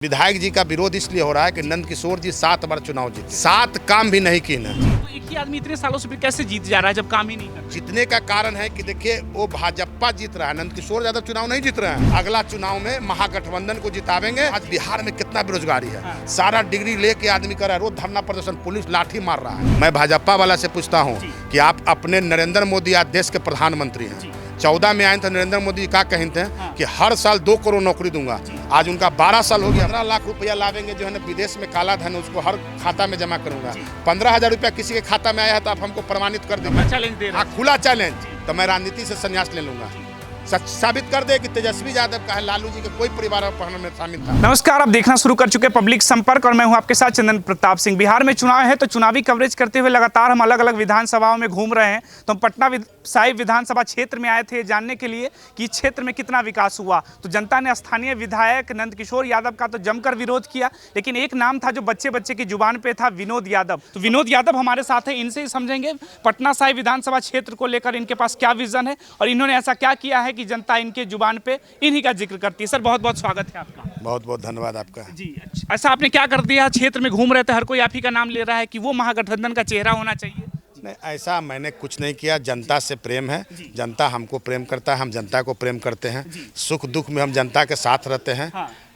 विधायक जी का विरोध इसलिए हो रहा है कि नंद किशोर जी 7 बार चुनाव जीते, 7 काम भी नहीं किए ना। तो एक ही आदमी इतने सालों से फिर कैसे जीत जा रहा है जब काम ही नहीं करता? जीतने का कारण है कि देखिए वो भाजपा जीत रहा है, नंद किशोर यादव चुनाव नहीं जीत रहे हैं। अगला चुनाव में महागठबंधन को जितावेंगे। आज बिहार में कितना बेरोजगारी है, सारा डिग्री लेके आदमी कर रहा है, रोज धरना प्रदर्शन, पुलिस लाठी मार रहा है। मैं भाजपा वाला से पूछता हूँ कि आप अपने नरेंद्र मोदी आज देश के प्रधानमंत्री हैं, 14 में आए थे नरेंद्र मोदी क्या कहते हैं कि हर साल 2 करोड़ नौकरी दूंगा। आज उनका 12 साल हो गया। 15 लाख रुपया लावेंगे जो है ना विदेश में काला धन, उसको हर खाता में जमा करूंगा। 15,000 रुपया किसी के खाता में आया है तो आप हमको प्रमाणित कर देंगे। चैलेंज दे रहे हैं। खुला चैलेंज, तो मैं राजनीति से संन्यास ले लूंगा। साबित कर दे कि तेजस्वी यादव का है, लालू जी के कोई परिवार में शामिल था। नमस्कार, आप देखना शुरू कर चुके पब्लिक संपर्क और मैं हूं आपके साथ चंदन प्रताप सिंह। बिहार में चुनाव है तो चुनावी कवरेज करते हुए लगातार हम अलग अलग विधानसभाओं में घूम रहे हैं। तो हम पटना साहिब विधानसभा क्षेत्र में आए थे जानने के लिए कि इस क्षेत्र में कितना विकास हुआ। तो जनता ने स्थानीय विधायक नंद किशोर यादव का तो जमकर विरोध किया, लेकिन एक नाम था जो बच्चे बच्चे की जुबान पे था, विनोद यादव। तो विनोद यादव हमारे साथ है, इनसे ही समझेंगे पटना साहिब विधानसभा क्षेत्र को लेकर इनके पास क्या विजन है और इन्होंने ऐसा क्या किया है कि जनता इनके जुबान पे इन्हीं का जिक्र करती है। सर बहुत बहुत स्वागत है आपका। बहुत बहुत धन्यवाद आपका जी। ऐसा आपने क्या कर दिया, क्षेत्र में घूम रहे थे, हर कोई आप ही का नाम ले रहा है कि वो महागठबंधन का चेहरा होना चाहिए? नहीं, ऐसा मैंने कुछ नहीं किया। जनता से प्रेम है, जनता हमको प्रेम करता है, हम जनता को प्रेम करते हैं। सुख दुख में हम जनता के साथ रहते हैं।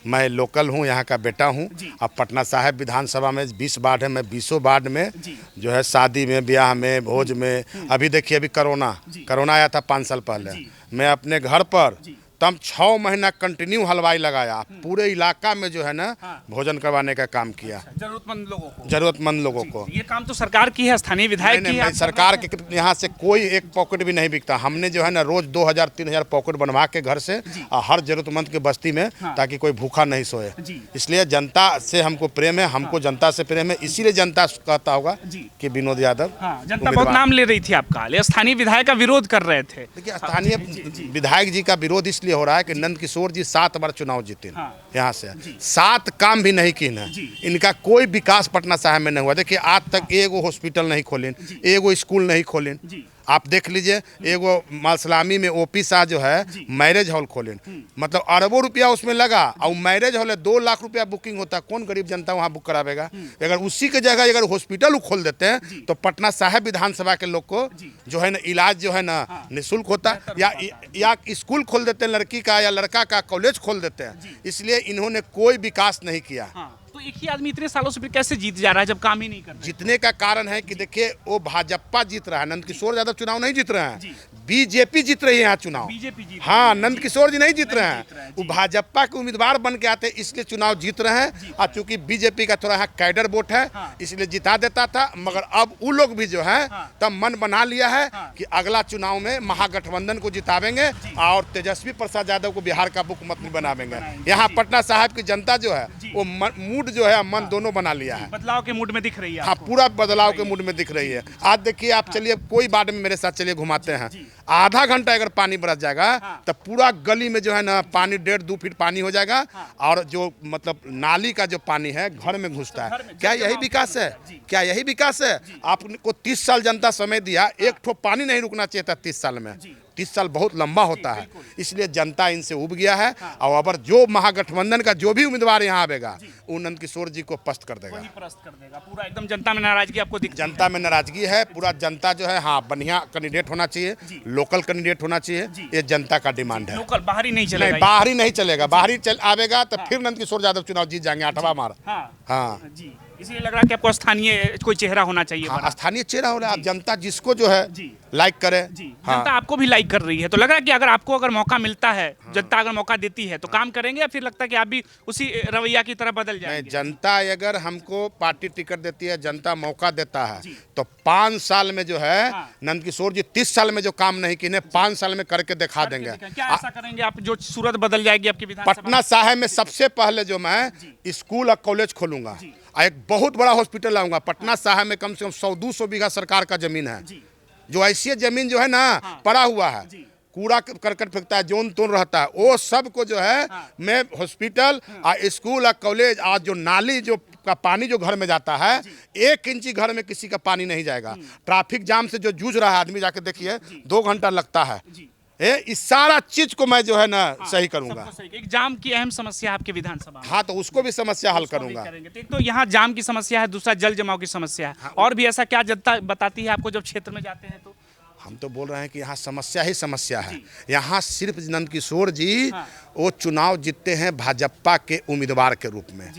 मैं लोकल हूँ, यहाँ का बेटा हूँ। अब पटना साहिब विधानसभा में 20 वार्ड है, मैं 20 वार्ड में जो है शादी में, ब्याह में, भोज में, अभी देखिए अभी कोरोना आया था 5 साल पहले, मैं अपने घर पर तब 6 महीना कंटिन्यू हलवाई लगाया, पूरे इलाका में जो है ना भोजन करवाने का काम किया। जरूरतमंद लोगों को ये काम तो सरकार की है, स्थानीय विधायक की है। सरकार के यहाँ से कोई एक पॉकेट भी नहीं बिकता। हमने जो है ना रोज 2,000-3,000 पॉकेट बनवा के घर से हर जरूरतमंद के बस्ती में, ताकि कोई भूखा नहीं सोए। इसलिए जनता से हमको प्रेम है, हमको जनता से प्रेम है, इसीलिए जनता कहता होगा कि विनोद यादव। जनता बहुत नाम ले रही थी आपका, स्थानीय विधायक का विरोध कर रहे थे। देखिए स्थानीय विधायक जी का विरोध इसलिए हो रहा है कि नंद किशोर जी 7 बार चुनाव जीते, यहाँ से 7 काम भी नहीं किए ना। इनका कोई विकास पटना साहिब में नहीं हुआ। देखिए आज तक एगो हॉस्पिटल नहीं खोले, एगो स्कूल नहीं खोले। आप देख लीजिए, एगो मालसलामी में ओपी शाह जो है मैरिज हॉल खोले, मतलब अरबों रुपया उसमें लगा, और मैरिज हॉल है 2 लाख रुपया बुकिंग होता है। कौन गरीब जनता वहाँ बुक करावेगा? अगर उसी के जगह अगर हॉस्पिटल खोल देते हैं तो पटना साहिब विधानसभा के लोग को जो है ना इलाज जो है ना निःशुल्क होता, या स्कूल खोल देते हैं लड़की का या लड़का का, कॉलेज खोल देते हैं। इसलिए इन्होंने कोई विकास नहीं किया। तो एक ही आदमी इतने सालों से फिर कैसे जीत जा रहा है जब काम ही नहीं करता? जीतने का कारण है कि देखिए वो भाजपा जीत रहा है, नंद किशोर यादव चुनाव नहीं जीत रहे हैं, बीजेपी जीत रही है यहाँ चुनाव। हाँ, नंद किशोर जी नहीं जीत रहे हैं, वो भाजपा के उम्मीदवार बन के आते इसलिए चुनाव जीत रहे हैं। और चूंकि बीजेपी का थोड़ा यहाँ कैडर वोट है, इसलिए जिता देता था। मगर अब वो लोग भी जो है तब मन बना लिया है कि अगला चुनाव में महागठबंधन को जितावेंगे और तेजस्वी प्रसाद यादव को बिहार का मुख्यमंत्री बनावेंगे। यहाँ पटना साहिब की जनता जो है वो मूड जो है, मन दोनों बना लिया है। बदलाव के मूड में दिख रही है। हाँ, पूरा बदलाव के मूड में दिख रही है। आज देखिए आप चलिए कोई वार्ड में मेरे साथ चलिए घुमाते हैं, आधा घंटा अगर पानी बरस जाएगा तो पूरा गली में जो है ना पानी 1.5-2 फीट पानी हो जाएगा। और जो मतलब नाली का जो पानी है घर में घुसता है। क्या यही विकास है? क्या यही विकास है? आपको 30 साल जनता समय दिया, एक ठो पानी नहीं रुकना चाहिए था 30 साल में। 30 साल बहुत लंबा होता है, इसलिए जनता इनसे उब गया है। और अब जो महागठबंधन का जो भी उम्मीदवार यहाँ आवेगा वो नंद किशोर जी को पस्त कर देगा। पूरा एकदम जनता में नाराजगी आपको दिख? जनता में नाराजगी है पूरा। जनता जो है हाँ बढ़िया कैंडिडेट होना चाहिए, लोकल कैंडिडेट होना चाहिए, ये जनता का डिमांड है। लोकल, बाहरी नहीं चलेगा? नहीं, बाहरी नहीं चलेगा। बाहरी आवेगा तो फिर नंद किशोर यादव चुनाव जीत जाएंगे 8वां बार। हाँ, इसलिए लग रहा है कि आपको स्थानीय कोई चेहरा होना चाहिए। हाँ, स्थानीय चेहरा हो रहा है। जनता जिसको जो है लाइक करे, जनता आपको भी लाइक कर रही है, तो लग रहा है कि अगर मौका मिलता है, जनता अगर मौका देती है तो काम करेंगे, या फिर लगता है कि आप भी उसी रवैया की तरह बदल जाएंगे? नहीं, जनता अगर हमको पार्टी टिकट देती है, जनता मौका देता है तो 5 साल में जो है नंद किशोर जी 30 साल में जो काम नहीं किए 5 साल में करके दिखा देंगे। क्या ऐसा करेंगे आप जो सूरत बदल जाएगी आपकी विधानसभा? पटना साहिब में सबसे पहले जो मैं स्कूल और कॉलेज खोलूंगा, एक बहुत बड़ा हॉस्पिटल लाऊंगा। पटना साहिब में कम से कम 100-200 बीघा सरकार का जमीन है, जो ऐसी जमीन जो है ना पड़ा हुआ है, कूड़ा करकट फेंकता है, जोन तोन रहता है, वो सब को जो है मैं हॉस्पिटल और स्कूल और कॉलेज और जो नाली जो का पानी जो घर में जाता है, 1 इंची घर में किसी का पानी नहीं जाएगा। ट्रैफिक जाम से जो जूझ रहा है आदमी, जाके देखिए 2 घंटा लगता है। इस सारा चीज को मैं जो है ना सही करूंगा। एक जाम की अहम समस्या आपके विधानसभा में। हाँ, तो उसको भी समस्या हल करूंगा। तो एक तो यहाँ जाम की समस्या है, दूसरा जल जमाव की समस्या है, और भी ऐसा क्या जनता बताती है आपको जब क्षेत्र में जाते हैं तो? हम तो बोल रहे हैं कि यहाँ समस्या ही समस्या है। यहाँ सिर्फ नंदकिशोर जी वो चुनाव जीतते हैं भाजपा के उम्मीदवार के रूप में,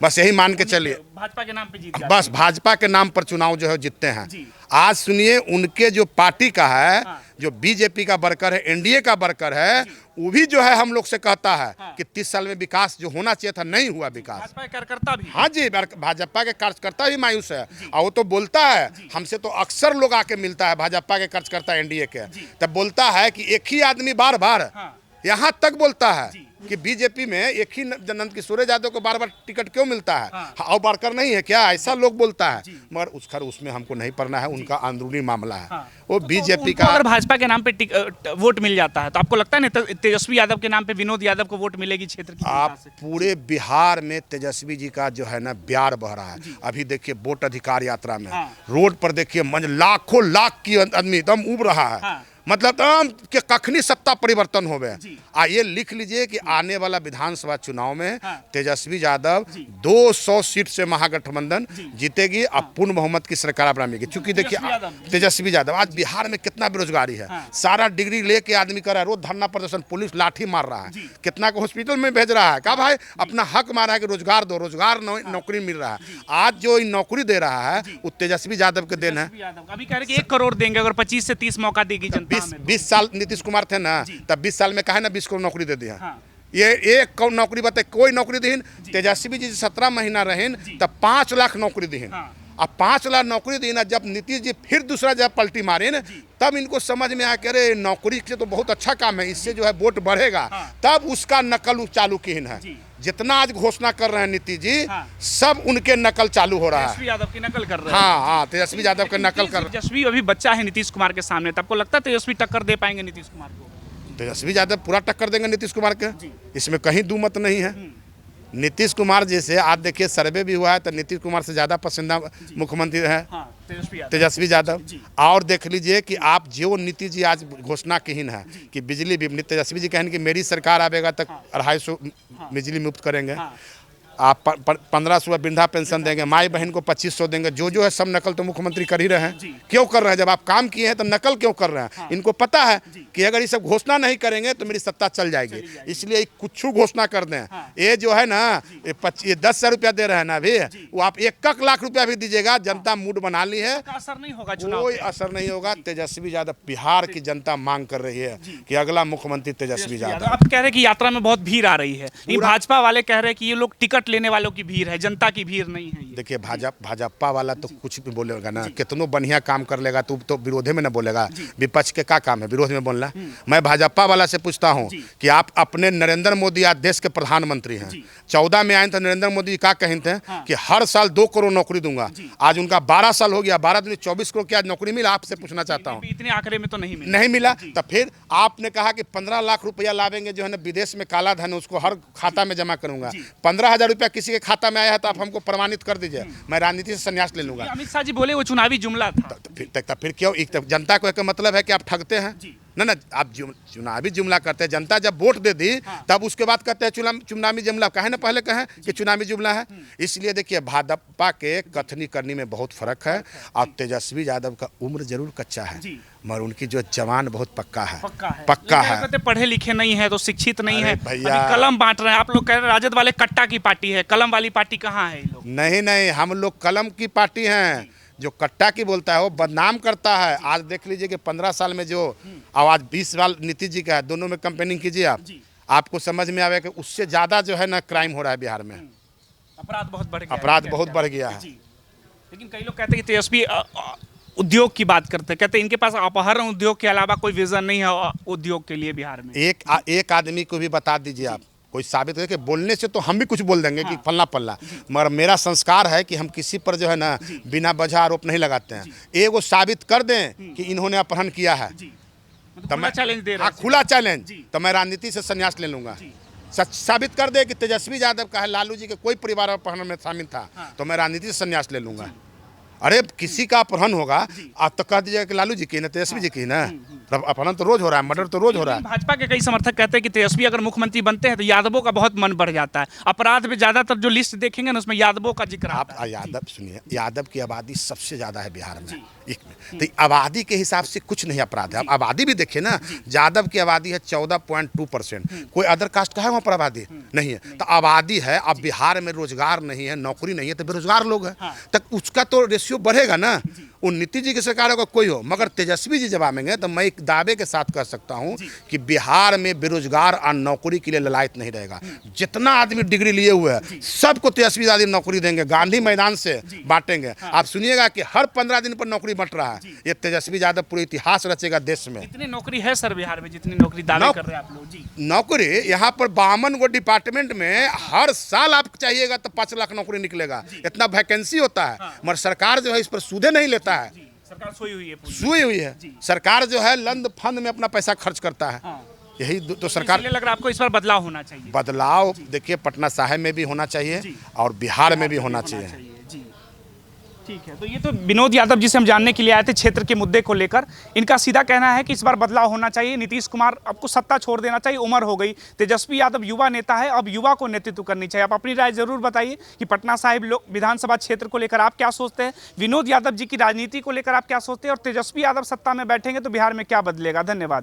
बस यही मान के चलिए। भाजपा के नाम पे जीत बस भाजपा के नाम पर चुनाव जो है जीतते हैं। आज सुनिए, उनके जो पार्टी का है, जो बीजेपी का वर्कर है, एनडीए का वर्कर है, वो भी जो है हम लोग से कहता है कि 30 साल में विकास जो होना चाहिए था नहीं हुआ विकास। भाजपा के कार्यकर्ता भी? हाँ जी, भाजपा के कार्यकर्ता भी मायूस है। और वो तो बोलता है, हमसे तो अक्सर लोग आके मिलता है भाजपा के कार्यकर्ता एनडीए के, तब बोलता है कि एक ही आदमी बार बार यहाँ तक बोलता है कि बीजेपी में एक ही नंदकिशोर यादव को बार बार टिकट क्यों मिलता है, और वर्कर नहीं है क्या, ऐसा लोग बोलता है। मगर उसमें हमको नहीं पड़ना है, उनका अंदरूनी मामला है। वो बीजेपी का अगर भाजपा के नाम पे वोट मिल जाता है तो आपको लगता है नहीं तेजस्वी यादव के नाम पे विनोद यादव को वोट मिलेगी क्षेत्र की? आप पूरे बिहार में तेजस्वी जी का जो है ना प्यार बह रहा है। अभी देखिए वोट अधिकार यात्रा में रोड पर देखिए लाखों लाख की आदमी एकदम उब रहा है, मतलब कि कखनी सत्ता परिवर्तन हो गए। ये लिख लीजिए कि आने वाला विधानसभा चुनाव में तेजस्वी यादव 200 सीट से महागठबंधन जीतेगी और पूर्ण बहुमत की सरकार बनाएगी। क्योंकि देखिए तेजस्वी यादव आज बिहार में कितना बेरोजगारी है, सारा डिग्री लेके आदमी कर रहा है, रोज धरना प्रदर्शन, पुलिस लाठी मार रहा है, कितना को हॉस्पिटल में भेज रहा है। कहा भाई अपना हक मारा है कि रोजगार दो, रोजगार नौकरी मिल रहा है। आज जो नौकरी दे रहा है वो तेजस्वी यादव के देन है। अभी कह रहे कि 1 करोड़ देंगे अगर 25 से 30 मौका देगी जनता। 20 साल नीतीश कुमार थे ना, तब 20 साल में कहा ना 20 करोड़ नौकरी दे दिया। ये एक नौकरी बताए, कोई नौकरी दीन। तेजस्वी जी 17 महीना रहें तब 5 लाख नौकरी दीन। अब 5 लाख नौकरी दीन। जब नीतीश जी फिर दूसरा जब पलटी मारे न, तब इनको समझ में आया कि अरे नौकरी से तो बहुत अच्छा काम है, इससे जो है वोट बढ़ेगा। तब उसका नकल चालू किन है। जितना आज घोषणा कर रहे हैं नीतीश जी, सब उनके नकल चालू हो रहा है। तेजस्वी यादव की नकल कर रहे हैं। हाँ, तेजस्वी यादव के नकल कर। तेजस्वी अभी बच्चा है नीतीश कुमार के सामने, तब आपको लगता है तेजस्वी टक्कर दे पाएंगे नीतीश कुमार को? तेजस्वी यादव पूरा टक्कर देंगे नीतीश कुमार के, इसमें कहीं दो मत नहीं है। नीतीश कुमार जैसे आज देखिए सर्वे भी हुआ है तो नीतीश कुमार से ज्यादा पसंदीदा मुख्यमंत्री है तेजस्वी यादव। और देख लीजिए कि आप जो नीतीश जी आज घोषणा किन है कि बिजली भी, तेजस्वी जी कहेंगे कि मेरी सरकार आवेगा तक 250 बिजली मुफ्त करेंगे, आप 1500 वृद्धा पेंशन देंगे, माई बहन को 2500 देंगे। जो है सब नकल तो मुख्यमंत्री कर ही रहे हैं। क्यों कर रहे हैं? जब आप काम किए हैं तो नकल क्यों कर रहे हैं? इनको पता है कि अगर ये सब घोषणा नहीं करेंगे तो मेरी सत्ता चल जाएगी, इसलिए कुछ घोषणा कर दें। ये जो है ना ये 10,000 रुपया दे रहे हैं ना अभी, वो आप 1 लाख रुपया भी दीजिएगा, जनता मूड बना ली है, असर नहीं होगा, कोई असर नहीं होगा। तेजस्वी यादव, बिहार की जनता मांग कर रही है कि अगला मुख्यमंत्री तेजस्वी यादव। आप कह रहे हैं कि यात्रा में बहुत भीड़ आ रही है, भाजपा वाले कह रहे हैं कि ये लोग टिकट लेने वालों की भीड़ है, जनता की भीड़ नहीं है। देखिए भाजपा वाला तो कुछ भी बोलेगा ना, कितनों बढ़िया काम कर लेगा तो विरोधे में ना बोलेगा। विपक्ष के क्या काम है विरोध में बोलना? मैं भाजपा वाला से पूछता हूं कि आप अपने नरेंद्र मोदी आज देश के प्रधानमंत्री हैं, 14 में आए थे नरेंद्र मोदी क्या कहे थे कि हर साल 2 करोड़ नौकरी दूंगा। आज उनका 12 साल हो गया, 12 दिन 24 करोड़ की आज नौकरी मिला। आपसे पूछना चाहता हूँ, इतने आंकड़े में तो नहीं मिला। तो फिर आपने कहा कि 15 लाख रुपया लावेंगे जो है ना विदेश में काला धन, उसको हर खाता में जमा करूंगा। 15,000 रुपया किसी के खाता में आया है तो आप हमको प्रमाणित कर दीजिए, मैं राजनीति से संन्यास ले लूंगा। अमित शाह जी बोले वो चुनावी जुमला था। फिर क्यों? जनता को एक मतलब है कि आप ठगते हैं ना, आप चुनावी जुमला करते हैं। जनता जब वोट दे दी तब उसके बाद कहते हैं चुनावी जुमला। कहे ना पहले कहें कि चुनावी जुमला है। इसलिए देखिए भाजपा के कथनी करनी में बहुत फर्क है। और तेजस्वी यादव का उम्र जरूर कच्चा है मगर उनकी जो जवान बहुत पक्का है। पढ़े लिखे नहीं है तो शिक्षित नहीं है, भैया कलम बांट रहे हैं। आप लोग कह रहे हैं राजद वाले कट्टा की पार्टी है, कलम वाली पार्टी कहाँ है? नहीं, हम लोग कलम की पार्टी हैं। जो कट्टा की बोलता है वो बदनाम करता है। आज देख लीजिए कि 15 साल में जो आवाज 20 साल नीतीश जी का है, दोनों में कंपेयरिंग कीजिए आपको समझ में आवे कि उससे ज्यादा जो है ना क्राइम हो रहा है बिहार में। अपराध बहुत बढ़ गया है। लेकिन कई लोग कहते हैं कि तेजस्वी उद्योग की बात करते हैं, कहते हैं इनके पास अपहरण उद्योग के अलावा कोई विजन नहीं है उद्योग के लिए बिहार में। एक आदमी को भी बता दीजिए आप, कोई साबित करके। बोलने से तो हम भी कुछ बोल देंगे कि फलना पल्ला, मगर मेरा संस्कार है कि हम किसी पर जो है ना बिना वजह आरोप नहीं लगाते हैं। एक वो साबित कर दें कि इन्होंने अपहरण किया है तो मैं चैलेंज दे रहा हूं, खुला चैलेंज, तो मैं राजनीति से संन्यास ले लूंगा। सच साबित कर दे कि तेजस्वी यादव का है लालू जी के कोई परिवार अपहरण में शामिल था तो मैं राजनीति से संन्यास ले लूंगा। अरे किसी का अपहरण होगा आप तो कह दीजिएगा कि लालू जी की ना, तेजस्वी जी की ना। अपहरण तो रोज हो रहा है, मर्डर तो रोज हो रहा है। भाजपा के कई समर्थक कहते हैं कि तेजस्वी अगर मुख्यमंत्री बनते हैं तो यादवों का बहुत मन बढ़ जाता है। अपराध में ज्यादातर जो लिस्ट देखेंगे ना उसमें यादवों का जिक्र आप आता है। यादव सुनिए, यादव की आबादी सबसे ज्यादा है बिहार में, एक में तो आबादी के हिसाब से कुछ नहीं अपराध है। आप आबादी भी देखिए ना, यादव की आबादी है 14.2%। कोई अदर कास्ट का है वहाँ पर आबादी नहीं है, तो आबादी है। अब बिहार में रोजगार नहीं है, नौकरी नहीं है, तो बेरोजगार लोग हैं, तक उसका तो रेशियो बढ़ेगा ना। वो नीतीश जी की सरकार होगा कोई हो, मगर तेजस्वी जी जब आएंगे तो मैं एक दावे के साथ कह सकता हूं कि बिहार में बेरोजगार और नौकरी के लिए ललायत नहीं रहेगा। जितना आदमी डिग्री लिए हुए है सबको तेजस्वी यादव नौकरी देंगे, गांधी मैदान से बांटेंगे। आप सुनिएगा कि हर 15 दिन पर नौकरी बंट रहा है। ये तेजस्वी यादव पूरे इतिहास रचेगा देश में। कितनी नौकरी है सर बिहार में, जितनी नौकरी दावे कर रहे हैं आप लोग? जी, नौकरी यहाँ पर 52 गो डिपार्टमेंट में हर साल आप चाहिएगा तो 5 लाख नौकरी निकलेगा, इतना वैकेंसी होता है। मगर सरकार जो है इस पर सूदे नहीं लेता है, सरकार सोई हुई है, सोई हुई है। सरकार जो है लंद फंद में अपना पैसा खर्च करता है। यही तो सरकार लग रहा है आपको इस बार बदलाव होना चाहिए? बदलाव देखिए पटना साहिब में भी होना चाहिए और बिहार में भी होना चाहिए। ठीक है, तो ये तो विनोद यादव जी से हम जानने के लिए आए थे क्षेत्र के मुद्दे को लेकर। इनका सीधा कहना है कि इस बार बदलाव होना चाहिए, नीतीश कुमार आपको सत्ता छोड़ देना चाहिए, उम्र हो गई। तेजस्वी यादव युवा नेता है, अब युवा को नेतृत्व करनी चाहिए। आप अपनी राय जरूर बताइए कि पटना साहिब लोग विधानसभा क्षेत्र को लेकर आप क्या सोचते हैं, विनोद यादव जी की राजनीति को लेकर आप क्या सोचते हैं, और तेजस्वी यादव सत्ता में बैठेंगे तो बिहार में क्या बदलेगा? धन्यवाद।